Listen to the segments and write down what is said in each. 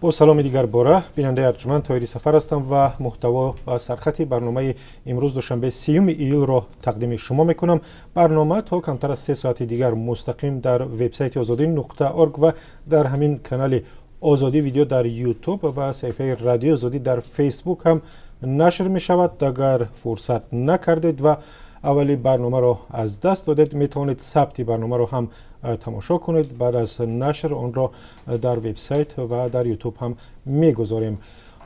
با سلام دیگر باره بیننده ارجمند طاهری سفر هستم و محتوا و سرخط برنامه امروز دوشنبه 30 ایول را تقدیم شما میکنم. برنامه تا کمتر از 3 ساعت دیگر مستقیم در وبسایت azadi.org و در همین کانال آزادی ویدیو در یوتیوب و صفحه رادیو آزادی در فیسبوک هم نشر می شود. اگر فرصت نکردید و اولی برنامه را از دست دادید میتوانید ثبت برنامه را هم تماشا کنید. بعد از نشر آن را در وبسایت و در یوتیوب هم میگذاریم.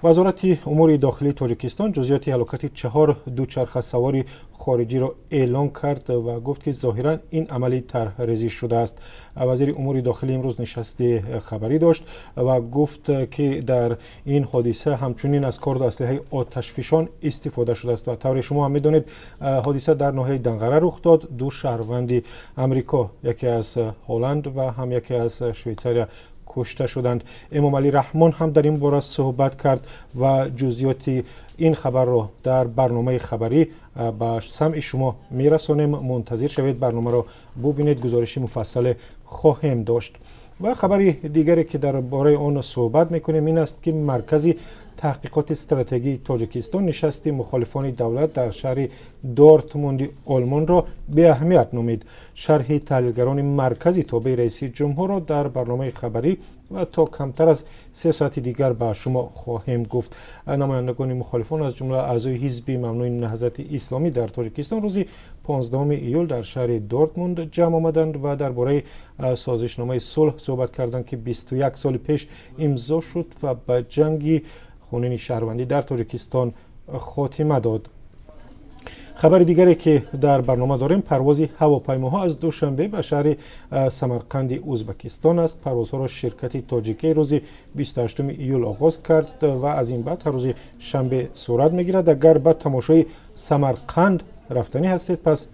وزارت امور داخلی تاجیکستان جزئیات هلاکت 4 دوچرخه سوار خارجی را اعلام کرد و گفت که ظاهرا این عملی طرحریزی شده است. وزیر امور داخلی امروز نشست خبری داشت و گفت که در این حادثه همچنین از کارد اسلحه آتشفشان استفاده شده است و طور شما هم میدونید حادثه در ناحیه دنقره رخ داد. دو شهروند امریکا، یکی از هلند و هم یکی از شویцария کشته شدند. امام علی رحمان هم در این باره صحبت کرد و جزئیات این خبر را در برنامه خبری به سمع شما میرسانیم. منتظر شوید برنامه را ببینید، گزارش مفصل خواهیم داشت. و خبری دیگری که درباره آن صحبت میکنیم این است که مرکز تحقیقات استراتژی تاجیکستان نشست مخالفان دولت در شهر دورتموند آلمان را به اهمیت نامید. شرح تحلیلگران مرکزی تابع رئیس جمهور را در برنامه خبری و تا کمتر از 3 ساعت دیگر به شما خواهیم گفت. نمایندگان مخالفان از جمله اعضای حزب ممنوع نهضت اسلامی در تاجیکستان روز 15 ایول در شهر دورتموند جمع آمدند و درباره سازشنامه صلح صحبت کردند که 21 سال پیش امضا شد و به جنگ خونین شهروندی در تاجیکستان خاتمه داد. خبر دیگری که در برنامه داریم پرواز هواپیماها از دوشنبه به شهر سمرقند ازبکستان است. پروازها را شرکت تاجیکی روز 28 ایول آغاز کرد و از این بعد هر روز شنبه صورت میگیرد. اگر به تماشای سمرقند رفتنی هستید پس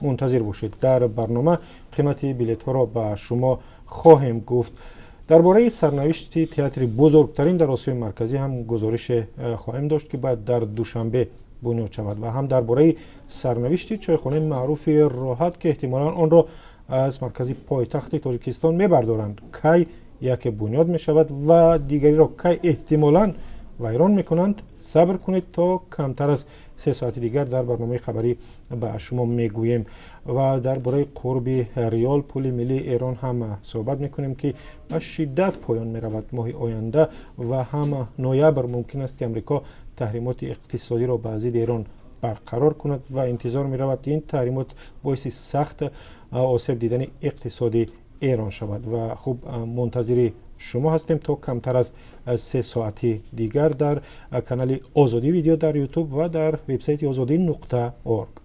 منتظر باشید. در برنامه قیمت بلیط ها را به شما خواهیم گفت. درباره سرنوشت تئاتر بزرگترین در آسیای مرکزی هم گزارش خواهیم داشت که بعد در دوشنبه بنیاد شود و هم درباره سرنوشت چایخانه معروف راحت که احتمالاً آن را از مرکز پایتخت تاجیکستان میبردارند کی یک بنیاد می شود و دیگری را کی احتمالاً ویران میکنند. صبر کنید تا کمتر از 3 ساعت دیگر در برنامه خبری به شما میگوییم. و درباره قرب ریال پول ملی ایران هم صحبت میکنیم که به شدت پایان میرود ماه آینده و هم نوامبر ممکن است که امریکا تحریمات اقتصادی را به ضد ایران برقرار کند و انتظار میرود این تحریمات باعث سخت آسیب دیدن اقتصادی ایران شود و خوب منتظر شما هستیم تا کمتر از 3 ساعت دیگر در کانال آزادی ویدیو در یوتیوب و در وبسایت azadi.org.